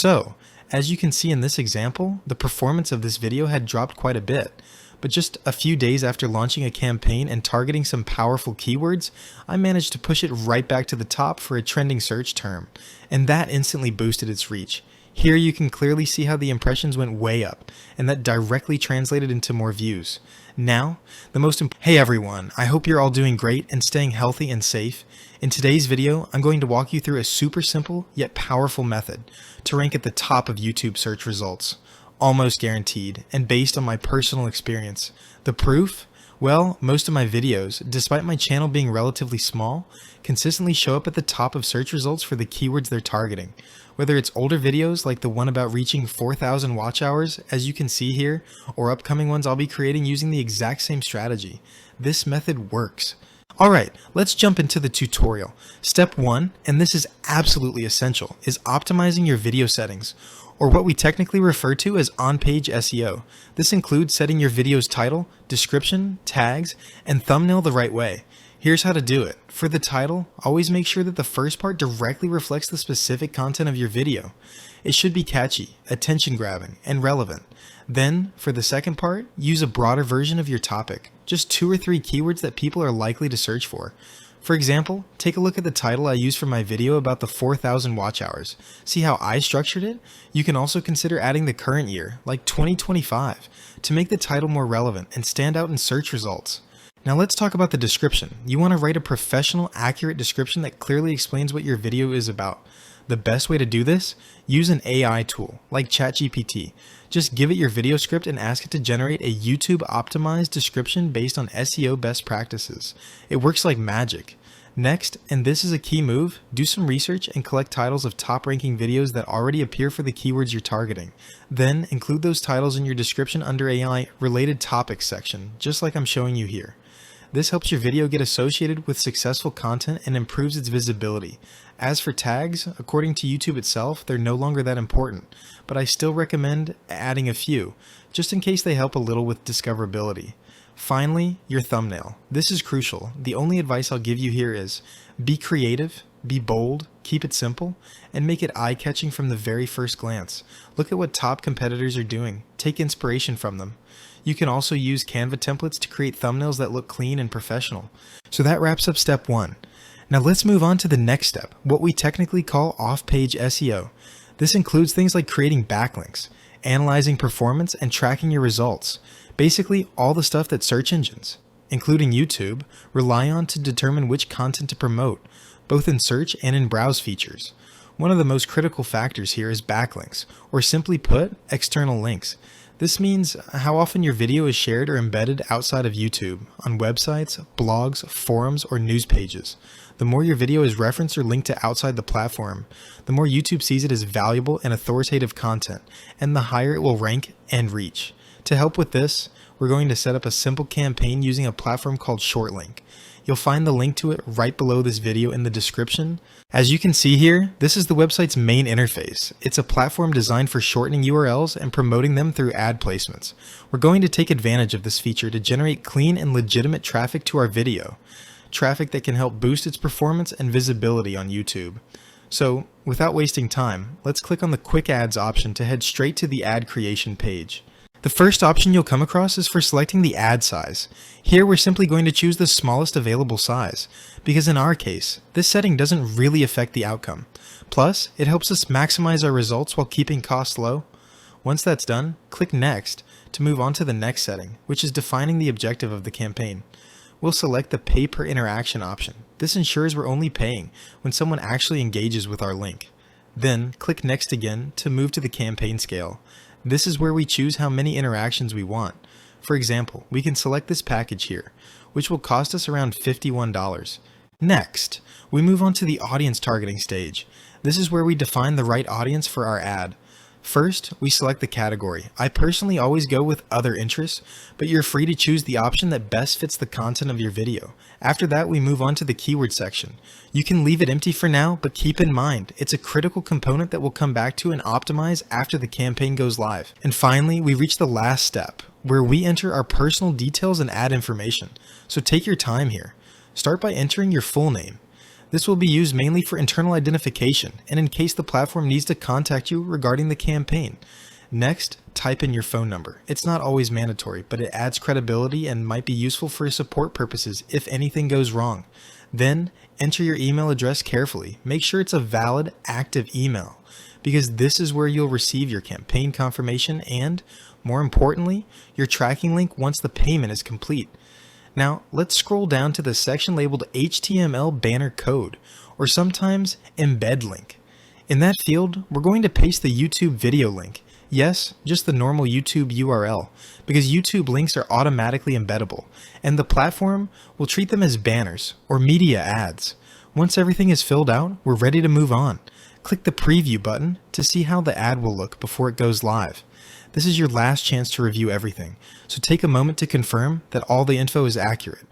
So, as you can see in this example, the performance of this video had dropped quite a bit. But just a few days after launching a campaign and targeting some powerful keywords, I managed to push it right back to the top for a trending search term, and that instantly boosted its reach. Here you can clearly see how the impressions went way up, and that directly translated into more views. Now, Hey everyone, I hope you're all doing great and staying healthy and safe. In today's video, I'm going to walk you through a super simple yet powerful method to rank at the top of YouTube search results. Almost guaranteed, and based on my personal experience. The proof? Well, most of my videos, despite my channel being relatively small, consistently show up at the top of search results for the keywords they're targeting. Whether it's older videos like the one about reaching 4,000 watch hours, as you can see here, or upcoming ones I'll be creating using the exact same strategy. This method works. Alright, let's jump into the tutorial. Step 1, and this is absolutely essential, is optimizing your video settings, or what we technically refer to as on-page SEO. This includes setting your video's title, description, tags, and thumbnail the right way. Here's how to do it. For the title, always make sure that the first part directly reflects the specific content of your video. It should be catchy, attention-grabbing, and relevant. Then, for the second part, use a broader version of your topic. Just 2 or 3 keywords that people are likely to search for. For example, take a look at the title I used for my video about the 4,000 watch hours. See how I structured it? You can also consider adding the current year, like 2025, to make the title more relevant and stand out in search results. Now let's talk about the description. You want to write a professional, accurate description that clearly explains what your video is about. The best way to do this? Use an AI tool, like ChatGPT. Just give it your video script and ask it to generate a YouTube-optimized description based on SEO best practices. It works like magic. Next, and this is a key move, do some research and collect titles of top-ranking videos that already appear for the keywords you're targeting. Then, include those titles in your description under AI Related Topics section, just like I'm showing you here. This helps your video get associated with successful content and improves its visibility. As for tags, according to YouTube itself, they're no longer that important, but I still recommend adding a few, just in case they help a little with discoverability. Finally, your thumbnail. This is crucial. The only advice I'll give you here is be creative, be bold, keep it simple, and make it eye-catching from the very first glance. Look at what top competitors are doing. Take inspiration from them. You can also use Canva templates to create thumbnails that look clean and professional. So that wraps up step 1. Now let's move on to the next step, what we technically call off-page SEO. This includes things like creating backlinks, analyzing performance, and tracking your results. Basically, all the stuff that search engines, including YouTube, rely on to determine which content to promote, both in search and in browse features. One of the most critical factors here is backlinks, or simply put, external links. This means how often your video is shared or embedded outside of YouTube, on websites, blogs, forums, or news pages. The more your video is referenced or linked to outside the platform, the more YouTube sees it as valuable and authoritative content, and the higher it will rank and reach. To help with this, we're going to set up a simple campaign using a platform called ShortLink. You'll find the link to it right below this video in the description. As you can see here, this is the website's main interface. It's a platform designed for shortening URLs and promoting them through ad placements. We're going to take advantage of this feature to generate clean and legitimate traffic to our video. Traffic that can help boost its performance and visibility on YouTube. So, without wasting time, let's click on the Quick Ads option to head straight to the ad creation page. The first option you'll come across is for selecting the ad size. Here we're simply going to choose the smallest available size, because in our case, this setting doesn't really affect the outcome. Plus, it helps us maximize our results while keeping costs low. Once that's done, click Next to move on to the next setting, which is defining the objective of the campaign. We'll select the Pay Per Interaction option. This ensures we're only paying when someone actually engages with our link. Then, click Next again to move to the campaign scale. This is where we choose how many interactions we want. For example, we can select this package here, which will cost us around $51. Next, we move on to the audience targeting stage. This is where we define the right audience for our ad. First, we select the category. I personally always go with other interests, but you're free to choose the option that best fits the content of your video. After that, we move on to the keyword section. You can leave it empty for now, but keep in mind, it's a critical component that we'll come back to and optimize after the campaign goes live. And finally, we reach the last step, where we enter our personal details and ad information. So take your time here. Start by entering your full name. This will be used mainly for internal identification and in case the platform needs to contact you regarding the campaign. Next, type in your phone number. It's not always mandatory, but it adds credibility and might be useful for support purposes if anything goes wrong. Then, enter your email address carefully. Make sure it's a valid, active email, because this is where you'll receive your campaign confirmation and, more importantly, your tracking link once the payment is complete. Now, let's scroll down to the section labeled HTML banner code, or sometimes embed link. In that field, we're going to paste the YouTube video link. Yes, just the normal YouTube URL, because YouTube links are automatically embeddable, and the platform will treat them as banners or media ads. Once everything is filled out, we're ready to move on. Click the preview button to see how the ad will look before it goes live. This is your last chance to review everything, so take a moment to confirm that all the info is accurate.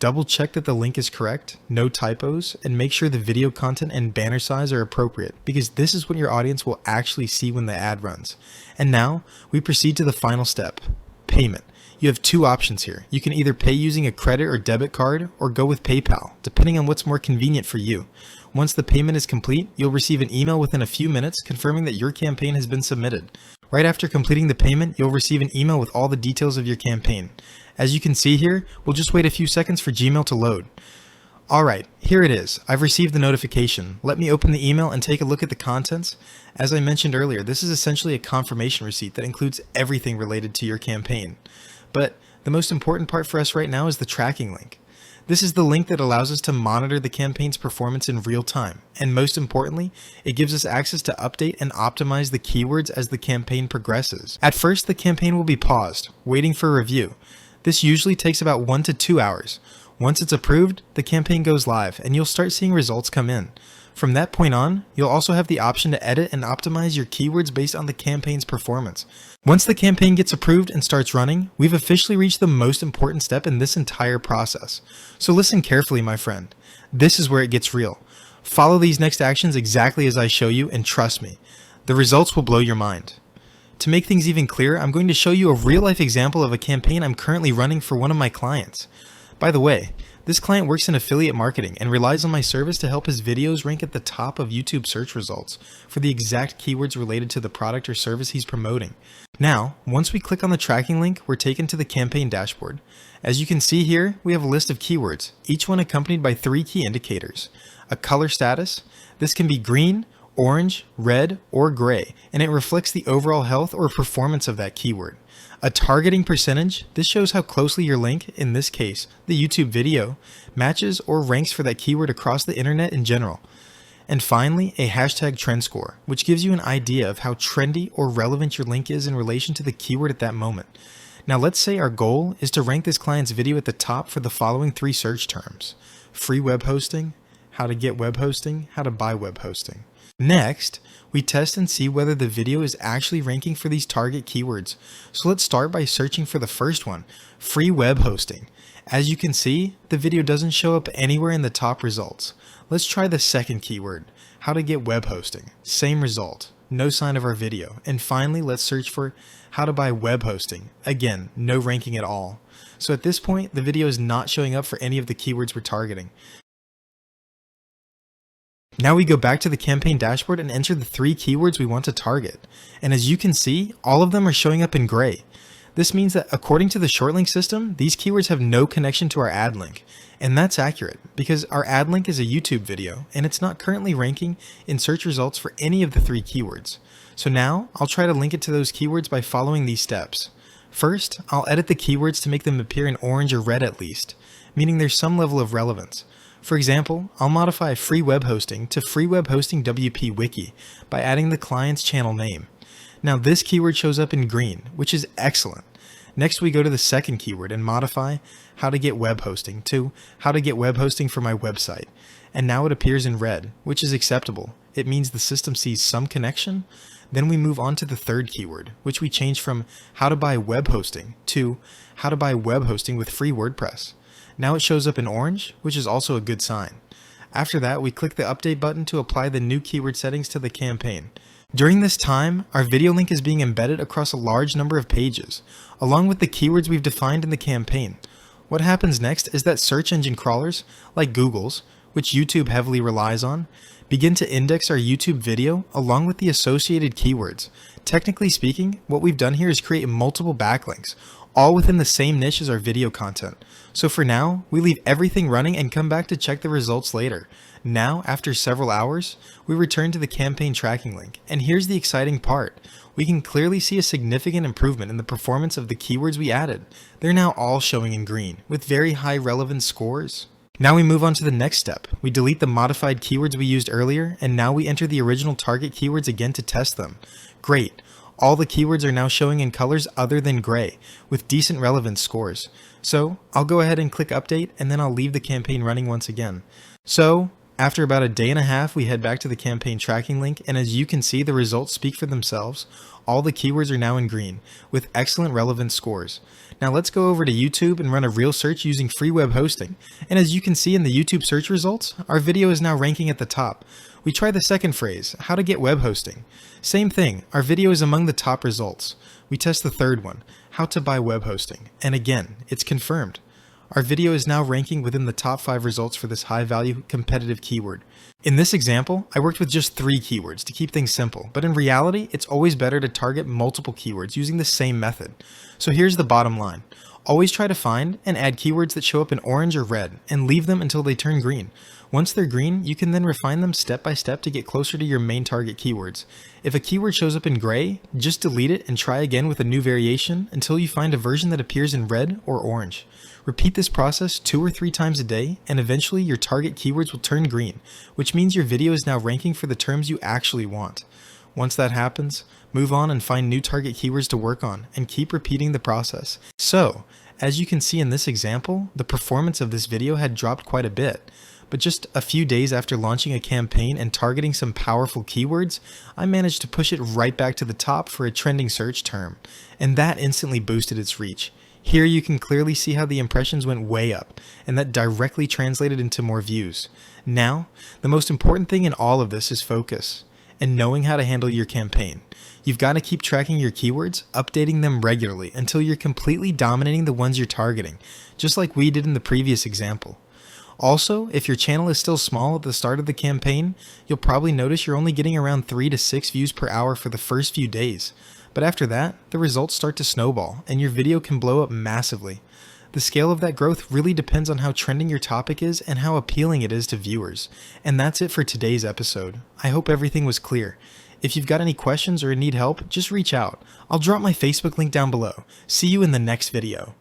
Double check that the link is correct, no typos, and make sure the video content and banner size are appropriate, because this is what your audience will actually see when the ad runs. And now, we proceed to the final step, payment. You have two options here. You can either pay using a credit or debit card, or go with PayPal, depending on what's more convenient for you. Once the payment is complete, you'll receive an email within a few minutes confirming that your campaign has been submitted. Right after completing the payment, you'll receive an email with all the details of your campaign. As you can see here, we'll just wait a few seconds for Gmail to load. Alright, here it is. I've received the notification. Let me open the email and take a look at the contents. As I mentioned earlier, this is essentially a confirmation receipt that includes everything related to your campaign. But the most important part for us right now is the tracking link. This is the link that allows us to monitor the campaign's performance in real time, and most importantly, it gives us access to update and optimize the keywords as the campaign progresses. At first, the campaign will be paused, waiting for review. This usually takes about 1 to 2 hours. Once it's approved, the campaign goes live, and you'll start seeing results come in. From that point on, you'll also have the option to edit and optimize your keywords based on the campaign's performance. Once the campaign gets approved and starts running, we've officially reached the most important step in this entire process. So listen carefully, my friend. This is where it gets real. Follow these next actions exactly as I show you, and trust me, the results will blow your mind. To make things even clearer, I'm going to show you a real-life example of a campaign I'm currently running for one of my clients. By the way, this client works in affiliate marketing and relies on my service to help his videos rank at the top of YouTube search results for the exact keywords related to the product or service he's promoting. Now, once we click on the tracking link, we're taken to the campaign dashboard. As you can see here, we have a list of keywords, each one accompanied by 3 key indicators. A color status, this can be green, orange, red, or gray, and it reflects the overall health or performance of that keyword. A targeting percentage, this shows how closely your link, in this case, the YouTube video, matches or ranks for that keyword across the internet in general. And finally, a hashtag trend score, which gives you an idea of how trendy or relevant your link is in relation to the keyword at that moment. Now let's say our goal is to rank this client's video at the top for the following 3 search terms: free web hosting, how to get web hosting, how to buy web hosting. Next, we test and see whether the video is actually ranking for these target keywords. So let's start by searching for the first one, free web hosting. As you can see, the video doesn't show up anywhere in the top results. Let's try the second keyword, how to get web hosting. Same result, no sign of our video. And finally, let's search for how to buy web hosting. Again, no ranking at all. So at this point, the video is not showing up for any of the keywords we're targeting. Now we go back to the campaign dashboard and enter the 3 keywords we want to target. And as you can see, all of them are showing up in gray. This means that according to the shortlink system, these keywords have no connection to our ad link. And that's accurate, because our ad link is a YouTube video, and it's not currently ranking in search results for any of the 3 keywords. So now, I'll try to link it to those keywords by following these steps. First, I'll edit the keywords to make them appear in orange or red at least, meaning there's some level of relevance. For example, I'll modify free web hosting to free web hosting WP wiki by adding the client's channel name. Now this keyword shows up in green, which is excellent. Next we go to the second keyword and modify how to get web hosting to how to get web hosting for my website. And now it appears in red, which is acceptable. It means the system sees some connection. Then we move on to the third keyword, which we change from how to buy web hosting to how to buy web hosting with free WordPress. Now it shows up in orange, which is also a good sign. After that, we click the update button to apply the new keyword settings to the campaign. During this time, our video link is being embedded across a large number of pages, along with the keywords we've defined in the campaign. What happens next is that search engine crawlers, like Google's, which YouTube heavily relies on, begin to index our YouTube video along with the associated keywords. Technically speaking, what we've done here is create multiple backlinks, all within the same niche as our video content. So for now, we leave everything running and come back to check the results later. Now, after several hours, we return to the campaign tracking link, and here's the exciting part. We can clearly see a significant improvement in the performance of the keywords we added. They're now all showing in green, with very high relevance scores. Now we move on to the next step. We delete the modified keywords we used earlier, and now we enter the original target keywords again to test them. Great. All the keywords are now showing in colors other than gray, with decent relevance scores. So I'll go ahead and click update, and then I'll leave the campaign running once again. So after about a day and a half, we head back to the campaign tracking link, and as you can see, the results speak for themselves. All the keywords are now in green, with excellent relevance scores. Now let's go over to YouTube and run a real search using free web hosting. And as you can see in the YouTube search results, our video is now ranking at the top. We try the second phrase, how to get web hosting. Same thing, our video is among the top results. We test the third one, how to buy web hosting. And again, it's confirmed. Our video is now ranking within the top 5 results for this high value competitive keyword. In this example, I worked with just 3 keywords to keep things simple, but in reality, it's always better to target multiple keywords using the same method. So here's the bottom line. Always try to find and add keywords that show up in orange or red and leave them until they turn green. Once they're green, you can then refine them step by step to get closer to your main target keywords. If a keyword shows up in gray, just delete it and try again with a new variation until you find a version that appears in red or orange. Repeat this process 2 or 3 times a day, and eventually your target keywords will turn green, which means your video is now ranking for the terms you actually want. Once that happens, move on and find new target keywords to work on, and keep repeating the process. So, as you can see in this example, the performance of this video had dropped quite a bit. But just a few days after launching a campaign and targeting some powerful keywords, I managed to push it right back to the top for a trending search term, and that instantly boosted its reach. Here you can clearly see how the impressions went way up, and that directly translated into more views. Now, the most important thing in all of this is focus, and knowing how to handle your campaign. You've got to keep tracking your keywords, updating them regularly until you're completely dominating the ones you're targeting, just like we did in the previous example. Also, if your channel is still small at the start of the campaign, you'll probably notice you're only getting around 3 to 6 views per hour for the first few days. But after that, the results start to snowball, and your video can blow up massively. The scale of that growth really depends on how trending your topic is and how appealing it is to viewers. And that's it for today's episode. I hope everything was clear. If you've got any questions or need help, just reach out. I'll drop my Facebook link down below. See you in the next video.